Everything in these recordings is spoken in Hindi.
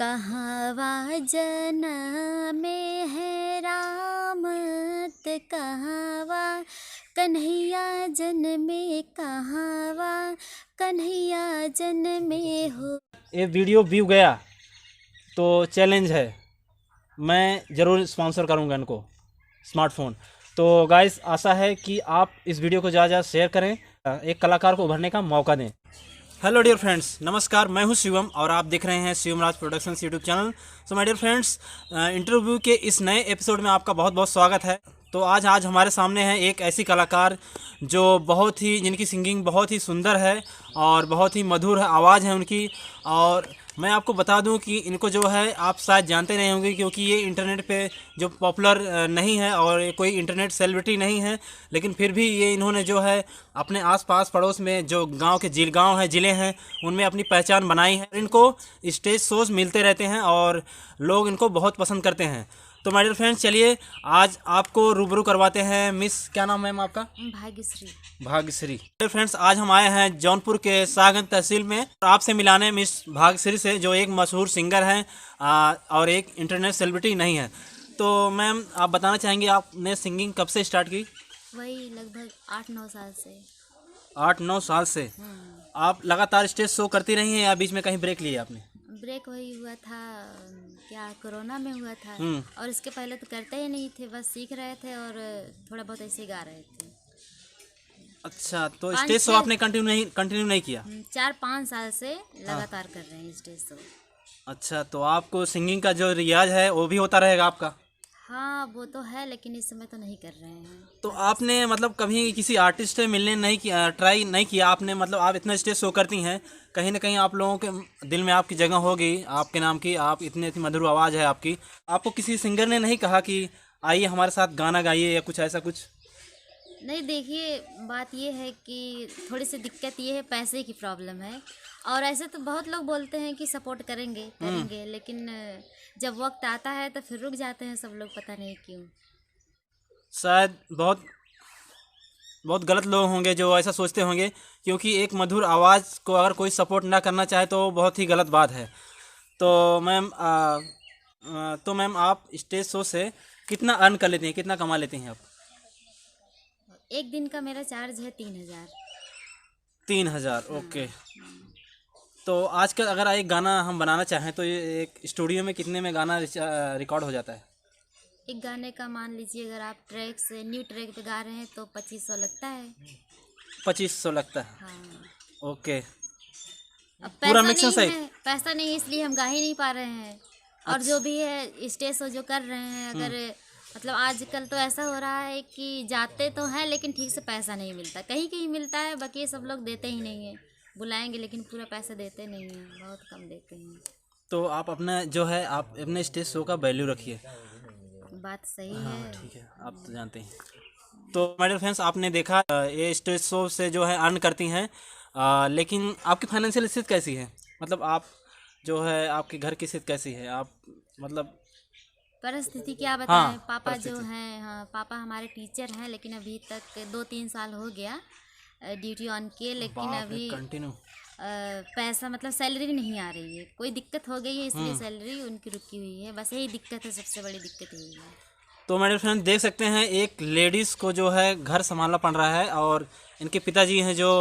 कहवा जनमे है रामत कहवा कन्हैया जन्मे कहवा कन्हैया जन्मे हो। ये वीडियो व्यू गया तो चैलेंज है, मैं ज़रूर स्पॉन्सर करूंगा इनको स्मार्टफोन। तो गाइस, आशा है कि आप इस वीडियो को ज़्यादा शेयर करें, एक कलाकार को उभरने का मौका दें। हेलो डियर फ्रेंड्स, नमस्कार, मैं हूं शिवम और आप देख रहे हैं Shivam Raj productions YouTube channel. So my dear friends, interview के इस नए एपिसोड में आपका बहुत बहुत स्वागत है। तो आज हमारे सामने है एक ऐसी कलाकार जो जिनकी सिंगिंग बहुत ही सुंदर है और बहुत ही मधुर आवाज़ है उनकी। और मैं आपको बता दूं कि इनको जो है आप शायद जानते नहीं होंगे, क्योंकि ये इंटरनेट पे जो पॉपुलर नहीं है और कोई इंटरनेट सेलिब्रिटी नहीं है, लेकिन फिर भी इन्होंने जो है अपने आसपास पड़ोस में जो गांव के ज़िले हैं उनमें अपनी पहचान बनाई है। इनको स्टेज शोज मिलते रहते हैं और लोग इनको बहुत पसंद करते हैं। तो माय डियर फ्रेंड्स, चलिए आज आपको रूबरू करवाते हैं मिस, क्या नाम है मैम आपका? भाग्यश्री। फ्रेंड्स, आज हम आए हैं जौनपुर के शाहगंज तहसील में आपसे मिलाने मिस भाग्यश्री से, जो एक मशहूर सिंगर हैं और एक इंटरनेट सेलिब्रिटी नहीं है। तो मैम, आप बताना चाहेंगे आपने सिंगिंग कब से स्टार्ट की? वही लगभग 8-9 साल से। 8-9 साल से। आप लगातार स्टेज शो करती रही हैं या बीच में कहीं ब्रेक लिए आपने? ब्रेक वही हुआ था, क्या कोरोना में हुआ था। और इसके पहले तो करते ही नहीं थे, बस सीख रहे थे और थोड़ा बहुत ऐसे गा रहे थे। अच्छा, तो स्टेज शो आपने कंटिन्यू नहीं किया? 4-5 साल से लगातार कर रहे हैं स्टेज शो। अच्छा, तो आपको सिंगिंग का जो रियाज है वो भी होता रहेगा आपका? हाँ, वो तो है, लेकिन इस समय तो नहीं कर रहे हैं। तो आपने मतलब कभी किसी आर्टिस्ट से मिलने नहीं किया, ट्राई नहीं किया आपने? मतलब आप इतना स्टेज शो करती हैं, कहीं ना कहीं आप लोगों के दिल में आपकी जगह होगी आपके नाम की, आप इतनी मधुर आवाज़ है आपकी। आपको किसी सिंगर ने नहीं कहा कि आइए हमारे साथ गाना गाइए या कुछ ऐसा कुछ? नहीं, देखिए बात ये है कि थोड़ी सी दिक्कत ये है, पैसे की प्रॉब्लम है। और ऐसे तो बहुत लोग बोलते हैं कि सपोर्ट करेंगे, लेकिन जब वक्त आता है तो फिर रुक जाते हैं सब लोग, पता नहीं क्यों। शायद बहुत गलत लोग होंगे जो ऐसा सोचते होंगे, क्योंकि एक मधुर आवाज़ को अगर कोई सपोर्ट ना करना चाहे तो बहुत ही गलत बात है। तो मैम आप स्टेज शो से कितना अर्न कर लेती हैं, कितना कमा लेती हैं आप? एक दिन का मेरा चार्ज है 3,000। 3,000, ओके। तो आजकल अगर एक गाना हम बनाना चाहें तो ये एक स्टूडियो में कितने में गाना रिकॉर्ड हो जाता है? एक गाने का मान लीजिए, अगर आप न्यू ट्रैक पे गा रहे हैं तो 2500 लगता है। 2500 लगता है? हाँ। ओके। अब पूरा मिक्सिंग सहित? पैसा नहीं है, इसलिए हम गा ही नहीं पा रहे हैं। और जो भी है स्टेज शो जो कर रहे हैं, अगर मतलब आजकल तो ऐसा हो रहा है कि जाते तो हैं लेकिन ठीक से पैसा नहीं मिलता, कहीं कहीं मिलता है, बाकी ये सब लोग देते ही नहीं है। बुलाएंगे लेकिन पूरा पैसा देते नहीं हैं, बहुत कम देते हैं। तो आप अपना जो है आप अपने स्टेज शो का वैल्यू रखिए। बात सही हाँ, है। ठीक है, आप तो जानते हैं। तो माय डियर फ्रेंड्स, आपने देखा ये स्टेज शो से जो है अर्न करती हैं, लेकिन आपकी फाइनेंशियल स्थिति कैसी है? मतलब आप जो है आपके घर की स्थिति कैसी है? आप मतलब परिस्थिति क्या बताएं। हाँ, पापा जो हैं, हाँ पापा हमारे टीचर हैं, लेकिन अभी तक 2-3 साल हो गया ड्यूटी ऑन किए, लेकिन अभी कंटिन्यू पैसा मतलब सैलरी नहीं आ रही है। कोई दिक्कत हो गई है, इसलिए सैलरी उनकी रुकी हुई है, बस यही दिक्कत है, सबसे बड़ी दिक्कत यही है। तो मेरे फ्रेंड देख सकते हैं, एक लेडीज़ को जो है घर संभालना पड़ रहा है और इनके पिताजी हैं जो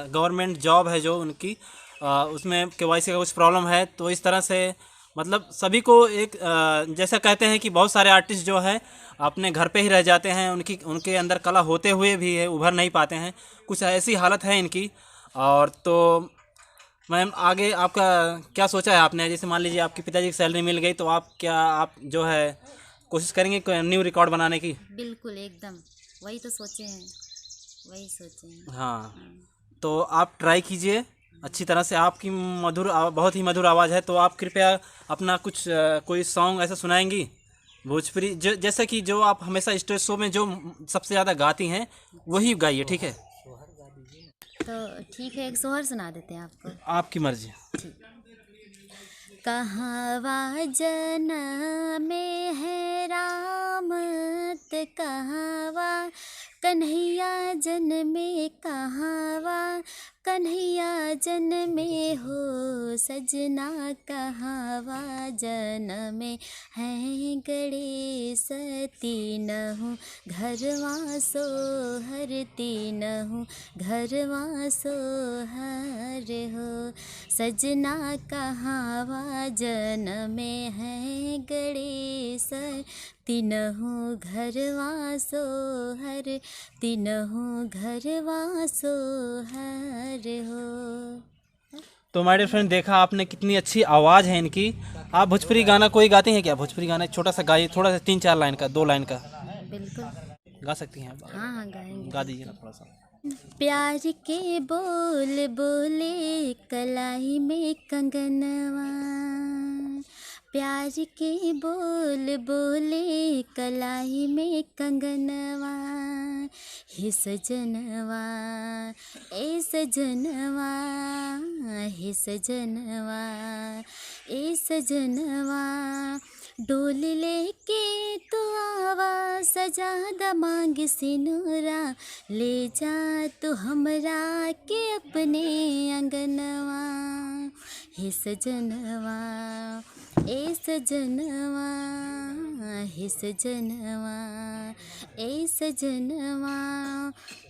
गवर्नमेंट जॉब है जो उनकी, उसमें केवाईसी का कुछ प्रॉब्लम है। तो इस तरह से मतलब सभी को एक जैसा कहते हैं कि बहुत सारे आर्टिस्ट जो है अपने घर पे ही रह जाते हैं, उनके अंदर कला होते हुए भी है उभर नहीं पाते हैं, कुछ ऐसी हालत है इनकी। और तो मैम, आगे आपका क्या सोचा है आपने? जैसे मान लीजिए आपके पिताजी की सैलरी मिल गई तो आप जो है कोशिश करेंगे न्यू रिकॉर्ड बनाने की? बिल्कुल, एकदम वही तो सोचे हैं, वही सोचे हैं। हाँ, तो आप ट्राई कीजिए अच्छी तरह से। आपकी बहुत ही मधुर आवाज़ है, तो आप कृपया अपना कुछ कोई सॉन्ग ऐसा सुनाएंगी भोजपुरी, जैसा कि जो आप हमेशा स्टेज शो में जो सबसे ज़्यादा गाती हैं वही गाइए, ठीक है? तो ठीक है, एक सोहर सुना देते हैं आपको। आपकी मर्जी। कहवा जनमे है रामत कहवा कन्हैया जन्मे कहवा कन्हैया जन्मे हो सजना कहावा जन्मे हैं गणेश तीनहु घरवा सोहर तीनहु घरवा सोहर हो सजना कहावा जन्मे हैं गणेश तीनहु घरवा सोहर तीनहु घरवा सोहर हो। तो माय डियर फ्रेंड, देखा आपने कितनी अच्छी आवाज़ है इनकी। आप भोजपुरी गाना कोई गाती हैं क्या? भोजपुरी गाना छोटा सा गाइए, थोड़ा सा 3-4 लाइन का, 2 लाइन का बिल्कुल गा सकती हैं आप? हाँ गाएंगे। गा दीजिए ना थोड़ा सा। प्यार के बोल बोले कलाई में कंगनवा प्यार के बोल बोले कलाई में कंगनवा हे सजनवा ए सजनवा हे सजनवा ए सजनवा डोल लेके तो आवा सजा द मांग सिनुरा ले जा तो हमरा के अपने अंगनवा हे सजनवा ए सजनवा हे सजनवा ए सजनवा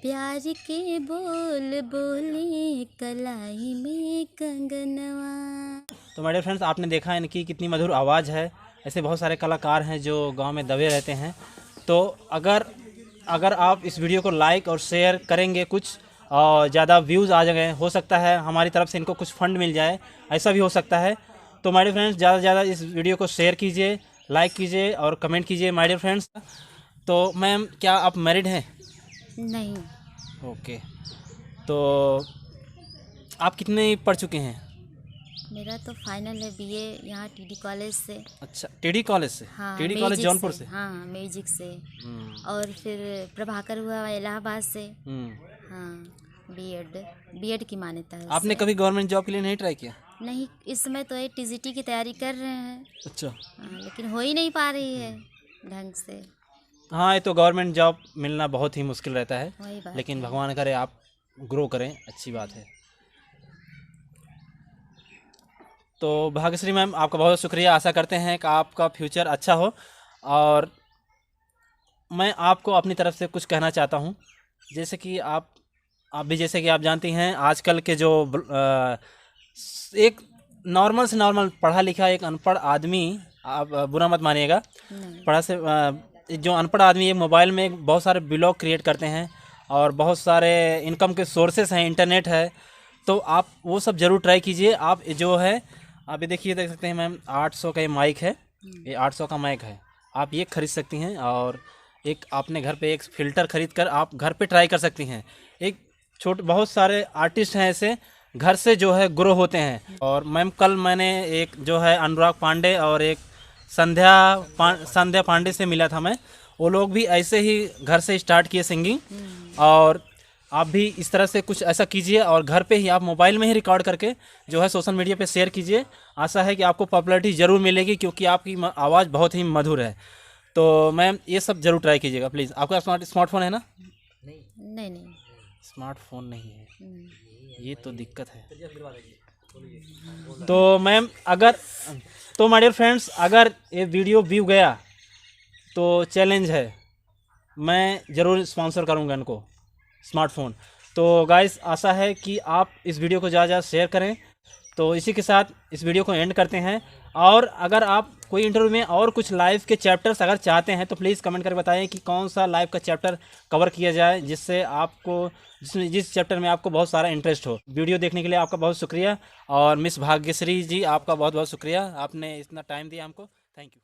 प्यार के बोल बोले कलाई में कंगनवा। तो माय डियर फ्रेंड्स, आपने देखा इनकी कितनी मधुर आवाज़ है। ऐसे बहुत सारे कलाकार हैं जो गांव में दबे रहते हैं। तो अगर आप इस वीडियो को लाइक और शेयर करेंगे, कुछ और ज़्यादा व्यूज़ आ जाए, हो सकता है हमारी तरफ से इनको कुछ फंड मिल जाए, ऐसा भी हो सकता है। तो माय डियर फ्रेंड्स, ज़्यादा से ज़्यादा इस वीडियो को शेयर कीजिए, लाइक कीजिए और कमेंट कीजिए माय डियर फ्रेंड्स। तो मैम, क्या आप मैरिड हैं? नहीं। ओके। तो आप कितने पढ़ चुके हैं? मेरा तो फाइनल है बीए यहाँ टीडी कॉलेज से। अच्छा, टीडी कॉलेज से? हाँ, टीडी कॉलेज जौनपुर से? हाँ, म्यूजिक से। और फिर प्रभाकर हुआ इलाहाबाद से। हाँ, बीएड की मान्यता है। आपने कभी गवर्नमेंट जॉब के लिए नहीं ट्राई किया? नहीं, इस समय तो ये टीजीटी की तैयारी कर रहे हैं। अच्छा। हाँ, लेकिन हो ही नहीं पा रही है ढंग से। हाँ, ये तो गवर्नमेंट जॉब मिलना बहुत ही मुश्किल रहता है, वही बात लेकिन है। भगवान करे आप ग्रो करें, अच्छी बात है। तो भाग्यश्री मैम, आपका बहुत शुक्रिया। आशा करते हैं कि आपका फ्यूचर अच्छा हो। और मैं आपको अपनी तरफ से कुछ कहना चाहता हूँ। जैसे कि आप भी जैसे कि आप जानती हैं, आजकल के जो एक नॉर्मल से नॉर्मल पढ़ा लिखा एक अनपढ़ आदमी, आप बुरा मत मानिएगा, जो अनपढ़ आदमी ये मोबाइल में बहुत सारे ब्लॉग क्रिएट करते हैं और बहुत सारे इनकम के सोर्सेस हैं, इंटरनेट है। तो आप वो सब ज़रूर ट्राई कीजिए। आप जो है, आप ये देखिए, देख सकते हैं मैम, 800 का ये माइक है, ये 800 का माइक है। आप ये खरीद सकती हैं और एक अपने घर पे एक फ़िल्टर ख़रीद कर आप घर पे ट्राई कर सकती हैं। एक बहुत सारे आर्टिस्ट हैं ऐसे, घर से जो है ग्रो होते हैं। और मैम, कल मैंने एक जो है अनुराग पांडे और एक संध्या पांडे से मिला था मैं। वो लोग भी ऐसे ही घर से स्टार्ट किए सिंगिंग। और आप भी इस तरह से कुछ ऐसा कीजिए और घर पे ही आप मोबाइल में ही रिकॉर्ड करके जो है सोशल मीडिया पे शेयर कीजिए। आशा है कि आपको पॉपुलैरिटी ज़रूर मिलेगी, क्योंकि आपकी आवाज़ बहुत ही मधुर है। तो मैम, ये सब ज़रूर ट्राई कीजिएगा प्लीज़। आपका स्मार्टफोन है ना? नहीं, स्मार्टफोन नहीं है, ये तो दिक्कत है। तो मैम, तो माय डियर फ्रेंड्स, अगर ये वीडियो व्यू गया तो चैलेंज है, मैं ज़रूर स्पॉन्सर करूँगा इनको स्मार्टफोन। तो गाइस, आशा है कि आप इस वीडियो को ज़्यादा शेयर करें। तो इसी के साथ इस वीडियो को एंड करते हैं। और अगर आप कोई इंटरव्यू में और कुछ लाइव के चैप्टर्स अगर चाहते हैं तो प्लीज़ कमेंट करके बताएं कि कौन सा लाइव का चैप्टर कवर किया जाए, जिससे आपको जिस चैप्टर में आपको बहुत सारा इंटरेस्ट हो। वीडियो देखने के लिए आपका बहुत शुक्रिया। और मिस भाग्यश्री जी, आपका बहुत बहुत शुक्रिया, आपने इतना टाइम दिया हमको। Thank you.